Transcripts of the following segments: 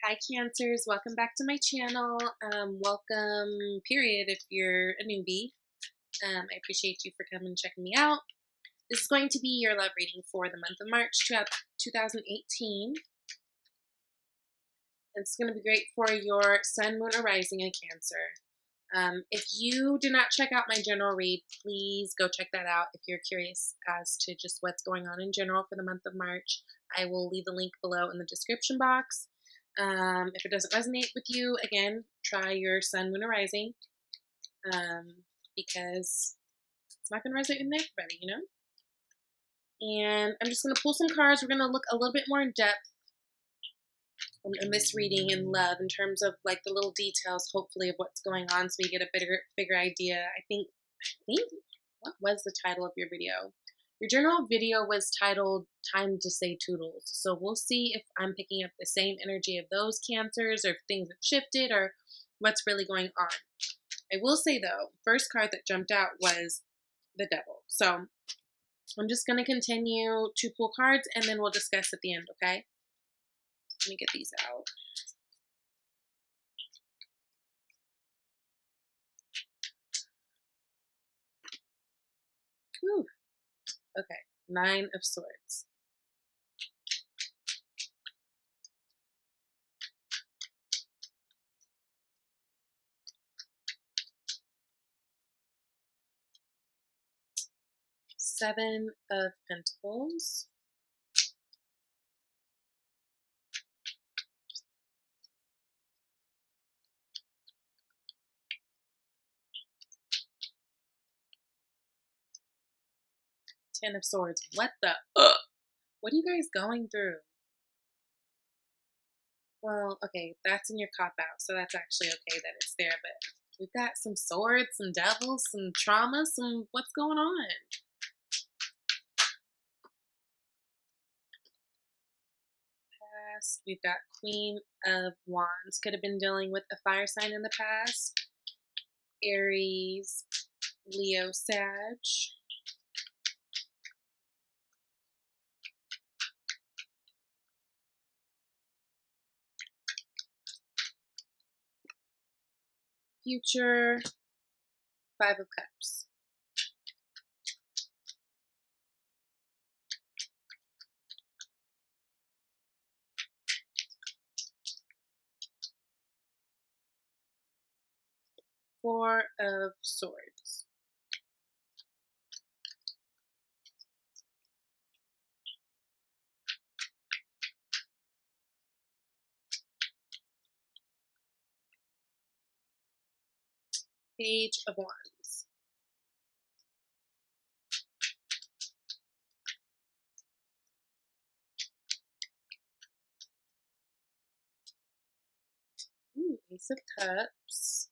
Hi Cancers, welcome back to my channel. Welcome, period, if you're a newbie. I appreciate you for coming and checking me out. This is going to be your love reading for the month of March 2018. It's going to be great for your sun, moon, or rising in Cancer. If you did not check out my general read, please go check that out if you're curious as to just what's going on in general for the month of March. I will leave the link below in the description box. If it doesn't resonate with you, again, try your sun, moon, or rising, because it's not going to resonate with everybody, you know? And I'm just going to pull some cards. We're going to look a little bit more in depth in this reading in love, in terms of like the little details, hopefully, of what's going on, so we get a bigger idea. I think, what was the title of your video? Your general video was titled Time to Say Toodles. So we'll see if I'm picking up the same energy of those Cancers, or if things have shifted, or what's really going on. I will say though, first card that jumped out was the Devil. So I'm just going to continue to pull cards and then we'll discuss at the end, okay? Let me get these out. Whew. Okay, 9 of Swords. Seven of Pentacles. Ten of Swords. What the? What are you guys going through? Well, okay, that's in your cop-out, so that's actually okay that it's there, but we've got some swords, some devils, some trauma, some what's going on? Past, we've got Queen of Wands. Could have been dealing with a fire sign in the past. Aries, Leo, Sag. Future, Five of Cups. Four of Swords. Page of Wands. Ooh, Ace of Cups.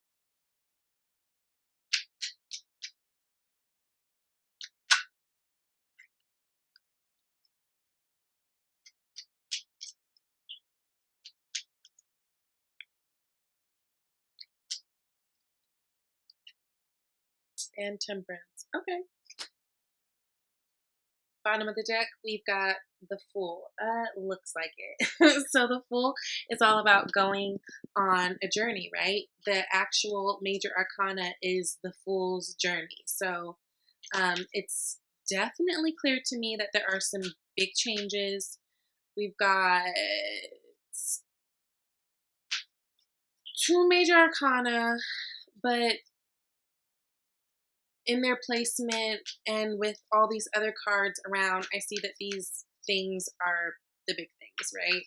And Temperance. Okay. Bottom of the deck, we've got the Fool. Looks like it. So the Fool is all about going on a journey, right? The actual major arcana is the Fool's journey. So it's definitely clear to me that there are some big changes. We've got 2 major arcana, but in their placement and with all these other cards around, I see that these things are the big things, right?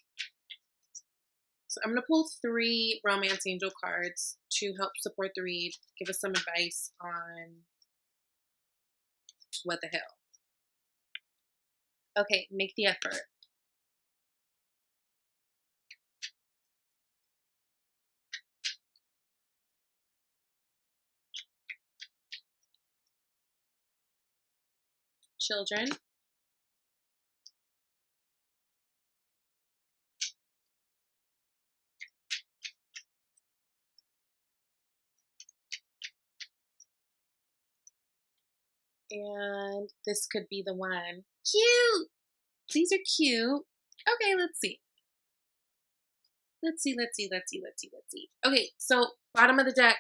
So I'm going to pull 3 Romance Angel cards to help support the read, give us some advice on what the hell. Okay, make the effort. Children. And this could be the one. Cute! These are cute. Okay, let's see. Let's see, let's see, let's see, let's see, let's see. Okay, so bottom of the deck,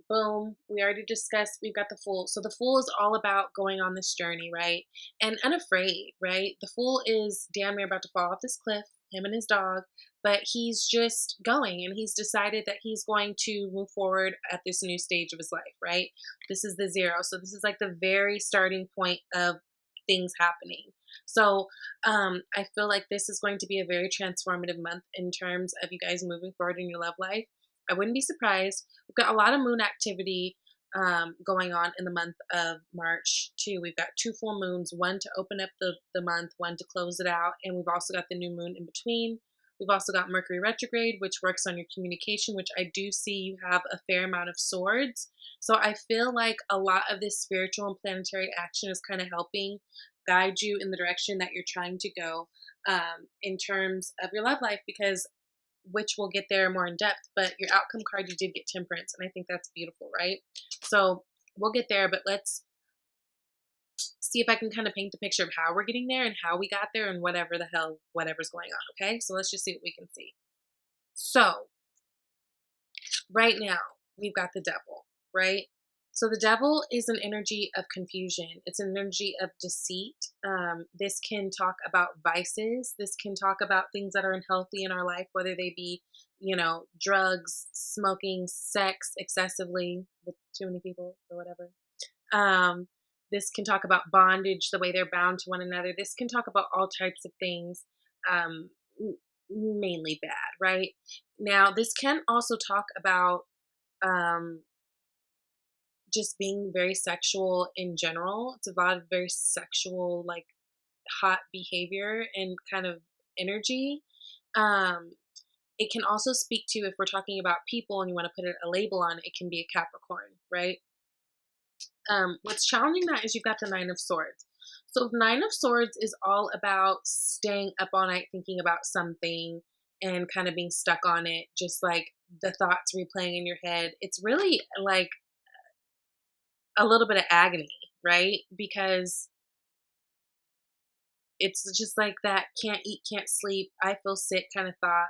boom. We already discussed we've got the Fool. So the Fool is all about going on this journey, right? And unafraid, right? The Fool is damn near about to fall off this cliff, him and his dog, but he's just going and he's decided that he's going to move forward at this new stage of his life, right? This is the 0. So this is like the very starting point of things happening. So I feel like this is going to be a very transformative month in terms of you guys moving forward in your love life. I wouldn't be surprised. We've got a lot of moon activity going on in the month of March too. We've got 2 full moons, one to open up the month, one to close it out, and we've also got the new moon in between. We've also got Mercury retrograde, which works on your communication, which I do see you have a fair amount of swords. So I feel like a lot of this spiritual and planetary action is kind of helping guide you in the direction that you're trying to go in terms of your love life, because which we'll get there more in depth, but your outcome card, you did get Temperance, and I think that's beautiful, right? So we'll get there, but let's see if I can kind of paint the picture of how we're getting there and how we got there and whatever the hell, whatever's going on, okay? So let's just see what we can see. So right now, we've got the Devil, right? So the Devil is an energy of confusion. It's an energy of deceit. This can talk about vices. This can talk about things that are unhealthy in our life, whether they be, drugs, smoking, sex excessively with too many people or whatever. This can talk about bondage, the way they're bound to one another. This can talk about all types of things, mainly bad, right? Now, this can also talk about just being very sexual in general. It's a lot of very sexual, like hot behavior and kind of energy. It can also speak to, if we're talking about people and you want to put a label on it, it can be a Capricorn, right? What's challenging that is you've got the 9 of Swords. So 9 of Swords is all about staying up all night thinking about something and kind of being stuck on it, just like the thoughts replaying in your head. It's really like a little bit of agony, right? Because it's just like that can't eat, can't sleep, I feel sick kind of thought.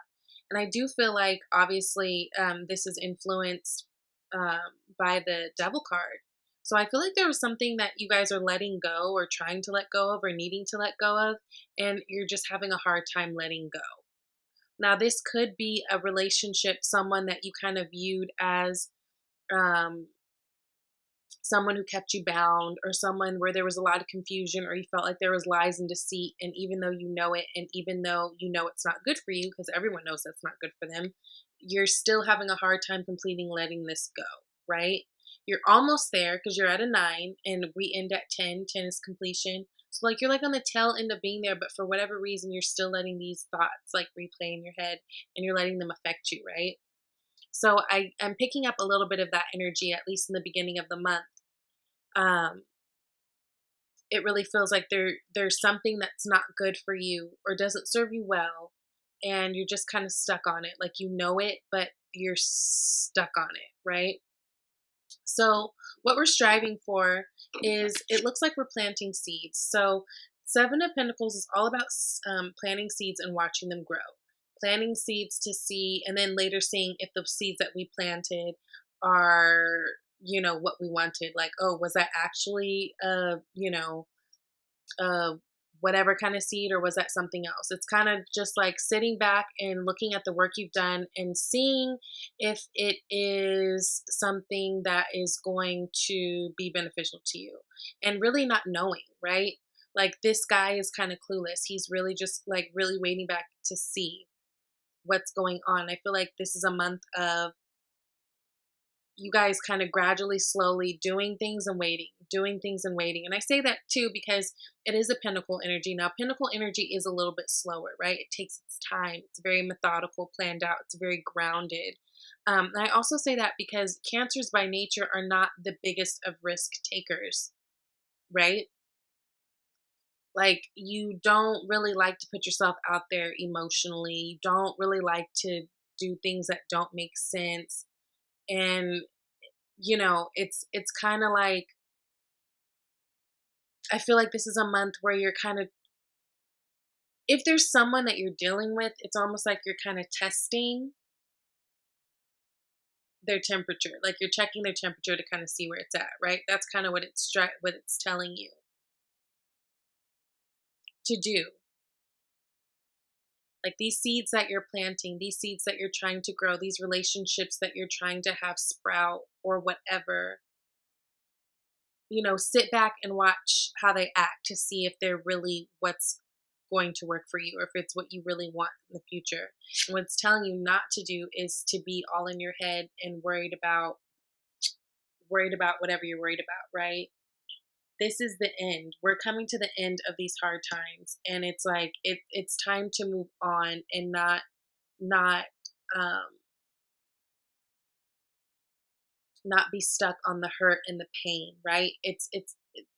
And I do feel like, obviously, this is influenced by the Devil card. So I feel like there was something that you guys are letting go or trying to let go of or needing to let go of, and you're just having a hard time letting go. Now, this could be a relationship, someone that you kind of viewed as um, someone who kept you bound, or someone where there was a lot of confusion, or you felt like there was lies and deceit, and even though you know it, and even though you know it's not good for you, because everyone knows that's not good for them, you're still having a hard time completing letting this go, right? You're almost there because you're at a 9 and we end at 10. 10 is completion. So like you're like on the tail end of being there, but for whatever reason you're still letting these thoughts like replay in your head and you're letting them affect you, right? So I'm picking up a little bit of that energy, at least in the beginning of the month. It really feels like there's something that's not good for you or doesn't serve you well, and you're just kind of stuck on it. Like you know it, but you're stuck on it, right? So what we're striving for is, it looks like we're planting seeds. So 7 of Pentacles is all about planting seeds and watching them grow. Planting seeds to see, and then later seeing if the seeds that we planted are, what we wanted. Like, oh, was that actually uh, whatever kind of seed, or was that something else? It's kind of just like sitting back and looking at the work you've done and seeing if it is something that is going to be beneficial to you, and really not knowing, right? Like this guy is kind of clueless. He's really just like really waiting back to see what's going on. I feel like this is a month of you guys kind of gradually, slowly doing things and waiting, doing things and waiting. And I say that too because it is a Pentacle energy. Now, Pentacle energy is a little bit slower, right? It takes its time. It's very methodical, planned out. It's very grounded. And I also say that because Cancers by nature are not the biggest of risk takers, right? Like you don't really like to put yourself out there emotionally. You don't really like to do things that don't make sense. And it's kind of like, I feel like this is a month where you're kind of if there's someone that you're dealing with, it's almost like you're kind of testing their temperature. Like you're checking their temperature to kind of see where it's at, right? That's kind of what what it's telling you to do. Like these seeds that you're planting, these seeds that you're trying to grow, these relationships that you're trying to have sprout or whatever, sit back and watch how they act to see if they're really what's going to work for you or if it's what you really want in the future. And what it's telling you not to do is to be all in your head and worried about whatever you're worried about, right? This is the end. We're coming to the end of these hard times, and it's like it's time to move on and not um not be stuck on the hurt and the pain, right?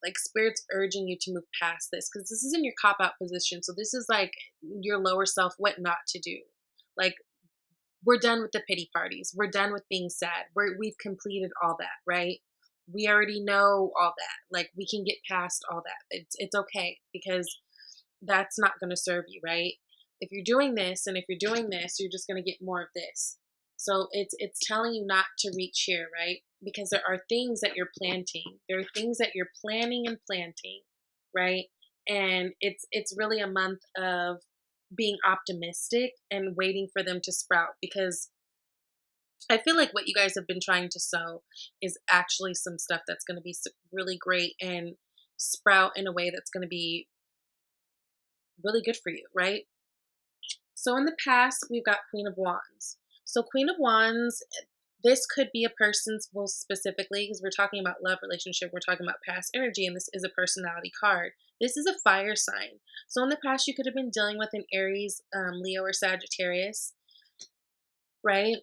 Like spirit's urging you to move past this because this is in your cop out position. So this is like your lower self what not to do. Like we're done with the pity parties. We're done with being sad. We've completed all that, right? We already know all that. Like we can get past all that. It's okay because that's not going to serve you, right? If you're doing this and if you're doing this, you're just going to get more of this. So it's telling you not to reach here, right? Because there are things that you're planting. There are things that you're planning and planting, right? And it's really a month of being optimistic and waiting for them to sprout because I feel like what you guys have been trying to sow is actually some stuff that's going to be really great and sprout in a way that's going to be really good for you, right? So in the past, we've got Queen of Wands. So Queen of Wands, this could be a person's, well, specifically, because we're talking about love relationship, we're talking about past energy, and this is a personality card. This is a fire sign. So in the past, you could have been dealing with an Aries, Leo, or Sagittarius, right?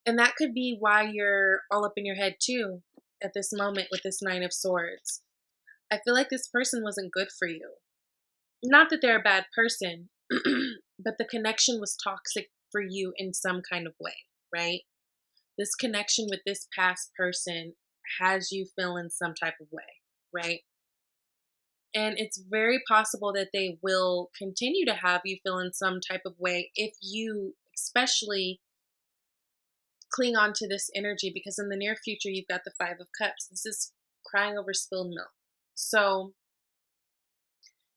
And that could be why you're all up in your head too at this moment with this Nine of Swords. I feel like this person wasn't good for you. Not that they're a bad person, but the connection was toxic for you in some kind of way, right? This connection with this past person has you feeling some type of way, right? And it's very possible that they will continue to have you feel in some type of way if you, especially, cling on to this energy because in the near future, you've got the Five of Cups. This is crying over spilled milk. So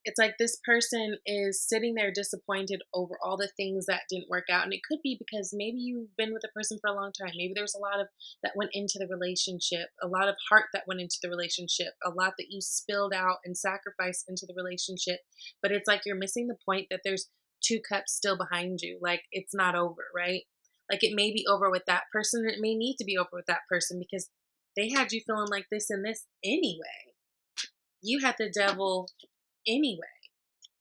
it's like this person is sitting there disappointed over all the things that didn't work out. And it could be because maybe you've been with a person for a long time. Maybe there's a lot of that went into the relationship, a lot of heart that went into the relationship, a lot that you spilled out and sacrificed into the relationship. But it's like you're missing the point that there's two cups still behind you. Like it's not over, right? Like it may be over with that person. It may need to be over with that person because they had you feeling like this and this anyway. You had the devil anyway.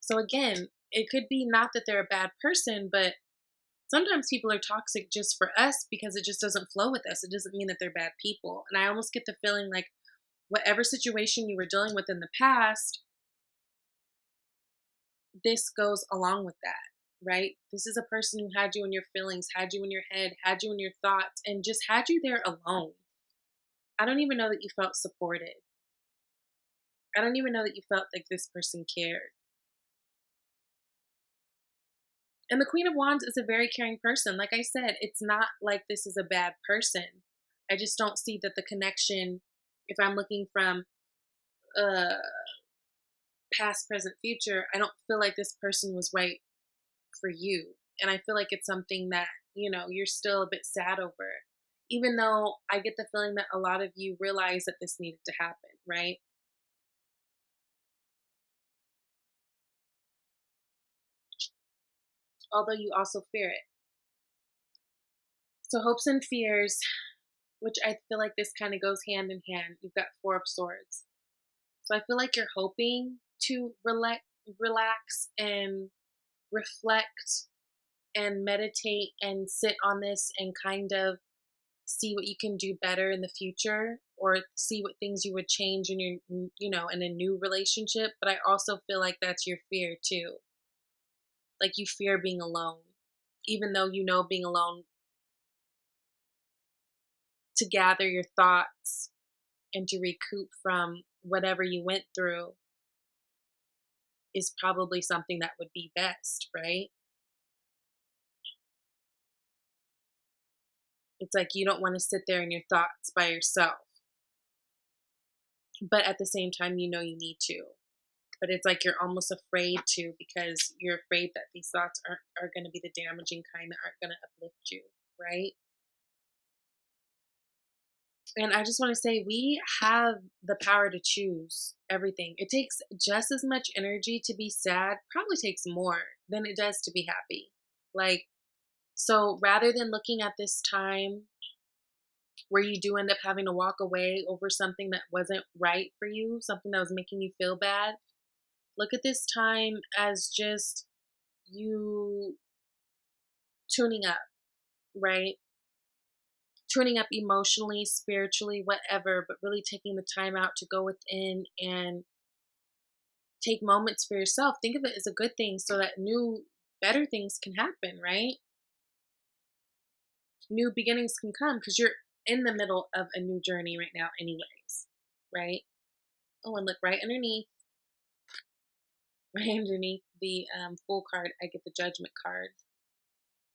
So again, it could be not that they're a bad person, but sometimes people are toxic just for us because it just doesn't flow with us. It doesn't mean that they're bad people. And I almost get the feeling like whatever situation you were dealing with in the past, this goes along with that, right? This is a person who had you in your feelings, had you in your head, had you in your thoughts, and just had you there alone. I don't even know that you felt supported. I don't even know that you felt like this person cared. And the Queen of Wands is a very caring person. Like I said, it's not like this is a bad person. I just don't see that the connection, if I'm looking from uh past, present, future, I don't feel like this person was right for you. And I feel like it's something that, you're still a bit sad over. Even though I get the feeling that a lot of you realize that this needed to happen, right? Although you also fear it. So hopes and fears, which I feel like this kind of goes hand in hand. You've got Four of Swords. So I feel like you're hoping to relax and reflect and meditate and sit on this and kind of see what you can do better in the future or see what things you would change in your in a new relationship. But I also feel like that's your fear too. Like you fear being alone, even though being alone, to gather your thoughts, and to recoup from whatever you went through. is probably something that would be best, right? It's like you don't want to sit there in your thoughts by yourself, but at the same time, you know you need to. But it's like you're almost afraid to because you're afraid that these thoughts are going to be the damaging kind that aren't going to uplift you, right? And I just want to say we have the power to choose everything. It takes just as much energy to be sad, probably takes more than it does to be happy. Like, so rather than looking at this time where you do end up having to walk away over something that wasn't right for you, something that was making you feel bad, look at this time as just you tuning up, right? Tuning up emotionally, spiritually, whatever, but really taking the time out to go within and take moments for yourself. Think of it as a good thing so that new, better things can happen, right? New beginnings can come because you're in the middle of a new journey right now, anyways, right? Oh, and look right underneath, right underneath the Fool card, I get the Judgment card.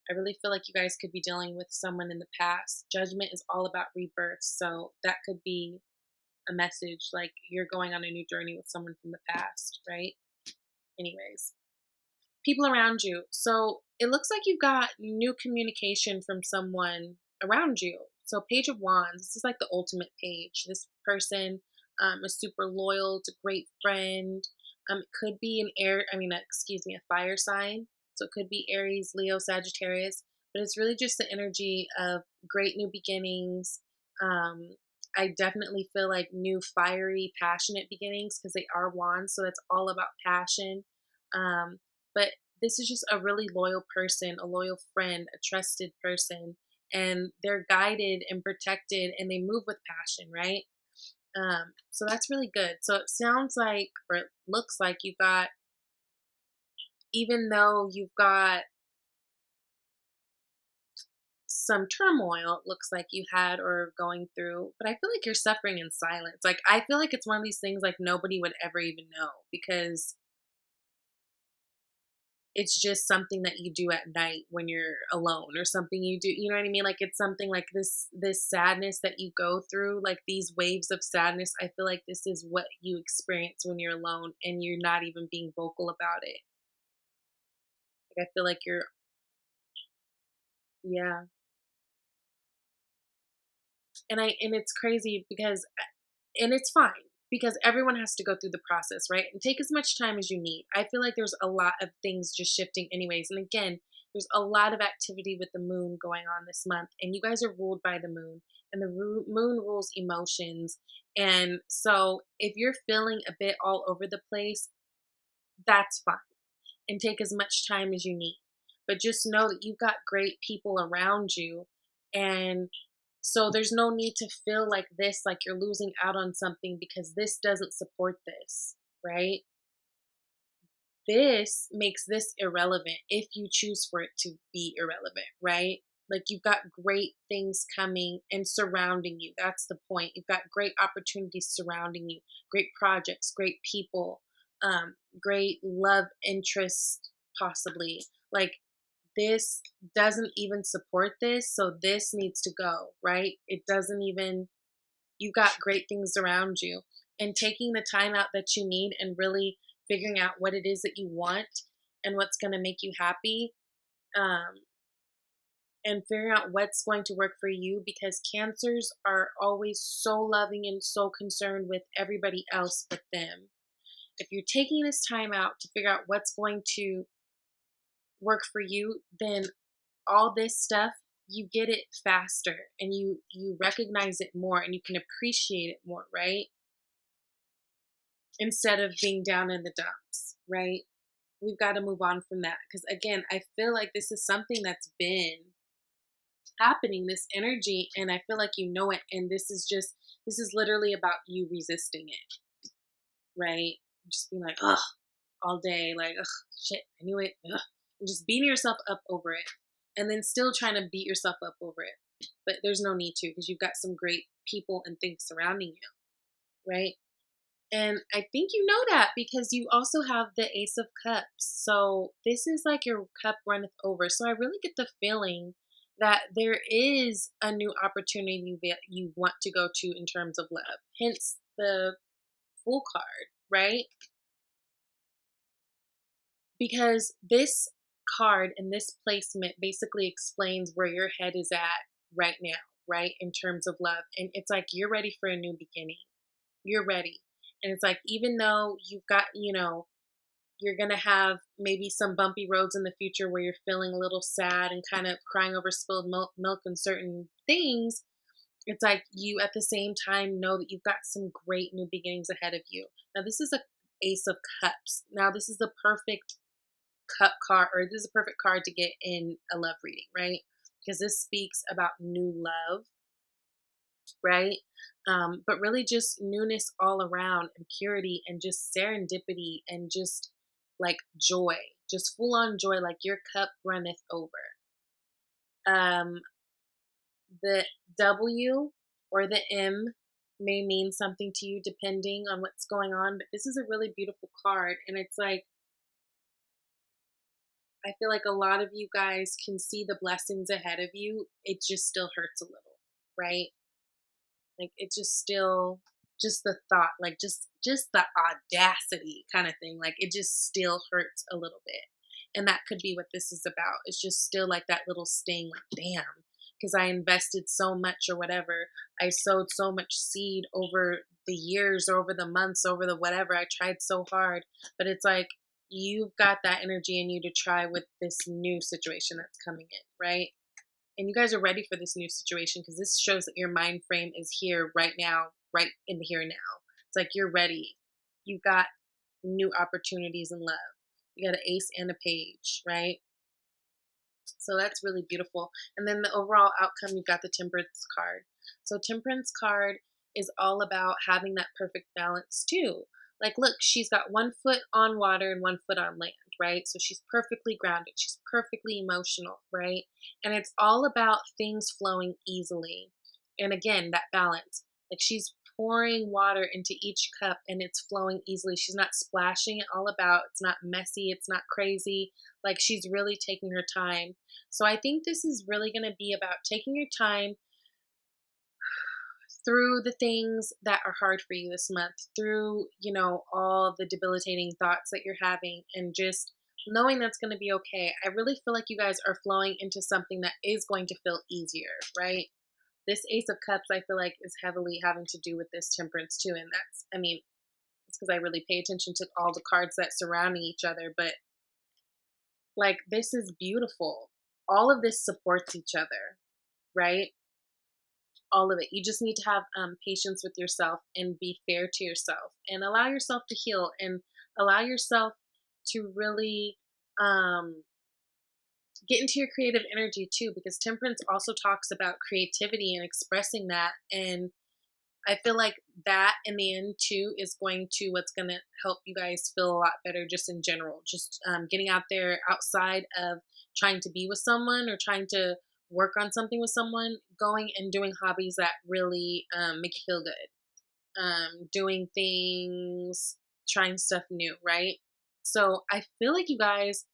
I really feel like you guys could be dealing with someone in the past. Judgment is all about rebirth, so that could be a message like you're going on a new journey with someone from the past, right? Anyways, people around you. So it looks like you've got new communication from someone around you. So Page of Wands, this is like the ultimate page. This person is super loyal, it's a great friend. It could be an a fire sign. So it could be Aries, Leo, Sagittarius, but it's really just the energy of great new beginnings. Um, I definitely feel like new, fiery, passionate beginnings because they are wands. So that's all about passion. But this is just a really loyal person, a loyal friend, a trusted person, and they're guided and protected and they move with passion, right? So that's really good. So it sounds like, or it looks like you got, even though you've got some turmoil, it looks like you had or are going through, but I feel like you're suffering in silence. Like, I feel like it's one of these things like nobody would ever even know because it's just something that you do at night when you're alone or something you do, you know what I mean? Like it's something like this sadness that you go through, like these waves of sadness. I feel like this is what you experience when you're alone and you're not even being vocal about it. Like I feel like you're yeah. And it's crazy because and it's fine because everyone has to go through the process, right? And take as much time as you need. I feel like there's a lot of things just shifting, anyways. And again, there's a lot of activity with the moon going on this month, and you guys are ruled by the moon, and the moon rules emotions. And so, if you're feeling a bit all over the place, that's fine and take as much time as you need. But just know that you've got great people around you. And so there's no need to feel like this, like you're losing out on something because this doesn't support this, right? This makes this irrelevant if you choose for it to be irrelevant, right? Like you've got great things coming and surrounding you. That's the point. You've got great opportunities surrounding you, great projects, great people, great love interest, possibly. Like this doesn't even support this, so this needs to go, right? It doesn't even, you've got great things around you. And taking the time out that you need and really figuring out what it is that you want and what's going to make you happy, um, and figuring out what's going to work for you because cancers are always so loving and so concerned with everybody else but them. If you're taking this time out to figure out what's going to work for you, then all this stuff you get it faster and you recognize it more and you can appreciate it more, right? Instead of being down in the dumps, right? We've got to move on from that because again, I feel like this is something that's been happening, this energy, and I feel like you know it, and this is literally about you resisting it, right? Just being like, ugh, all day, like, ugh, shit, I knew it, ugh, and just beating yourself up over it, and then still trying to beat yourself up over it, but there's no need to because you've got some great people and things surrounding you, right? And I think you know that because you also have the Ace of Cups. So this is like your cup runneth over. So I really get the feeling that there is a new opportunity that you want to go to in terms of love. Hence the Fool card, right? Because this card and this placement basically explains where your head is at right now, right? In terms of love. And it's like you're ready for a new beginning. You're ready. And it's like, even though you've got, you're going to have maybe some bumpy roads in the future where you're feeling a little sad and kind of crying over spilled milk and certain things, it's like you at the same time know that you've got some great new beginnings ahead of you. Now, this is a Ace of Cups. Now, this is the perfect cup card, or this is a perfect card to get in a love reading, right? Because this speaks about new love, right? But really just newness all around and purity and just serendipity and just like joy, just full on joy, like your cup runneth over. Um, the W or the M may mean something to you depending on what's going on, but this is a really beautiful card. And it's like, I feel like a lot of you guys can see the blessings ahead of you. It just still hurts a little, right? Like it just still, just the thought, like just the audacity kind of thing, like it just still hurts a little bit. And that could be what this is about. It's just still like that little sting, like damn, because I invested so much or whatever. I sowed so much seed over the years, over the months, over the whatever. I tried so hard, but it's like you've got that energy in you to try with this new situation that's coming in, right? And you guys are ready for this new situation because this shows that your mind frame is here right now, right in the here and now. It's like you're ready. You got new opportunities in love. You got an ace and a page, right? So that's really beautiful. And then the overall outcome, you've got the Temperance card. So Temperance card is all about having that perfect balance too. Like, look, she's got one foot on water and one foot on land, right? So she's perfectly grounded. She's perfectly emotional, right? And it's all about things flowing easily. And again, that balance. Like she's pouring water into each cup and it's flowing easily. She's not splashing it all about. It's not messy. It's not crazy. Like she's really taking her time. So I think this is really going to be about taking your time through the things that are hard for you this month, through, all the debilitating thoughts that you're having, and just knowing that's going to be okay. I really feel like you guys are flowing into something that is going to feel easier, right? This Ace of Cups, I feel like, is heavily having to do with this Temperance too. And that's, it's because I really pay attention to all the cards that surrounding each other. But like, this is beautiful. All of this supports each other, right? All of it. You just need to have patience with yourself and be fair to yourself and allow yourself to heal and allow yourself to really get into your creative energy too, because Temperance also talks about creativity and expressing that. And I feel like that in the end too is what's going to help you guys feel a lot better just in general. Just getting out there outside of trying to be with someone or trying to work on something with someone, going and doing hobbies that really make you feel good. Doing things, trying stuff new, right? So I feel like you guys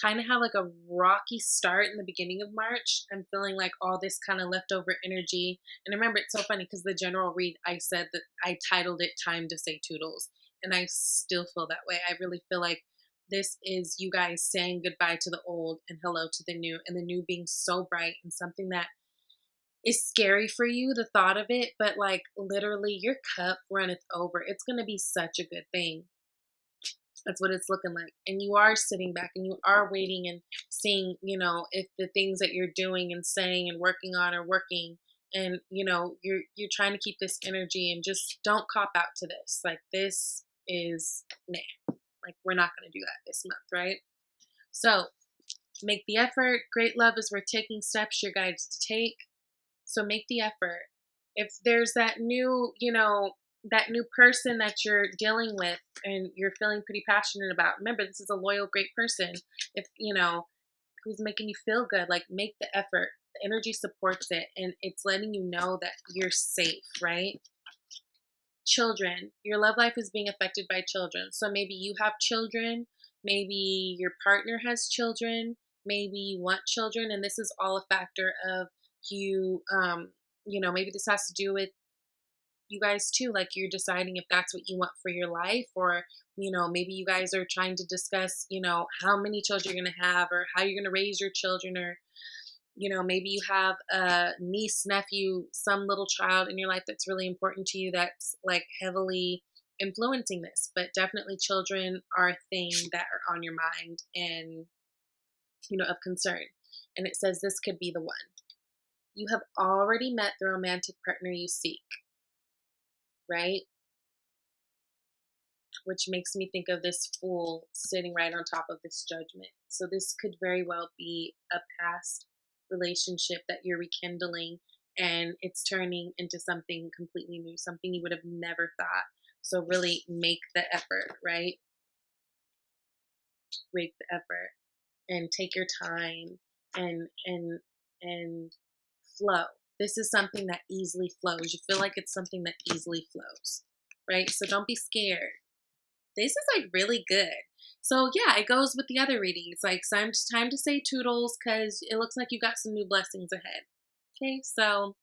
kind of have like a rocky start in the beginning of March. I'm feeling like all this kind of leftover energy. And remember, it's so funny because the general read, I said that I titled it Time to Say Toodles. And I still feel that way. I really feel like this is you guys saying goodbye to the old and hello to the new, and the new being so bright and something that is scary for you, the thought of it, but like literally your cup runneth over. It's going to be such a good thing. That's what it's looking like. And you are sitting back and you are waiting and seeing, if the things that you're doing and saying and working on are working. And, you're trying to keep this energy and just don't cop out to this. Like this is nah. Like we're not going to do that this month, right? So make the effort. Great love is worth taking steps you're guided to take. So make the effort. If there's that new, that new person that you're dealing with and you're feeling pretty passionate about, remember, this is a loyal, great person. If, who's making you feel good, like make the effort. The energy supports it and it's letting you know that you're safe, right? children. Your love life is being affected by children. So maybe you have children, maybe your partner has children, maybe you want children, and this is all a factor of you. Maybe this has to do with you guys too. Like you're deciding if that's what you want for your life, or maybe you guys are trying to discuss, how many children you're gonna have, or how you're gonna raise your children, or maybe you have a niece, nephew, some little child in your life that's really important to you that's like heavily influencing this. But definitely children are a thing that are on your mind and, of concern. And it says this could be the one. You have already met the romantic partner you seek, right? Which makes me think of this fool sitting right on top of this judgment. So this could very well be a past relationship that you're rekindling, and it's turning into something completely new, something you would have never thought. So really make the effort, right? Make the effort and take your time and flow. This is something that easily flows. You feel like it's something that easily flows, right? So don't be scared. This is like really good. So yeah, it goes with the other readings. Like time to say toodles because it looks like you got some new blessings ahead. Okay, so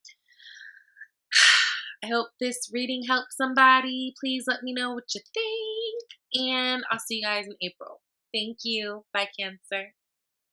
I hope this reading helped somebody. Please let me know what you think. And I'll see you guys in April. Thank you. Bye, Cancer.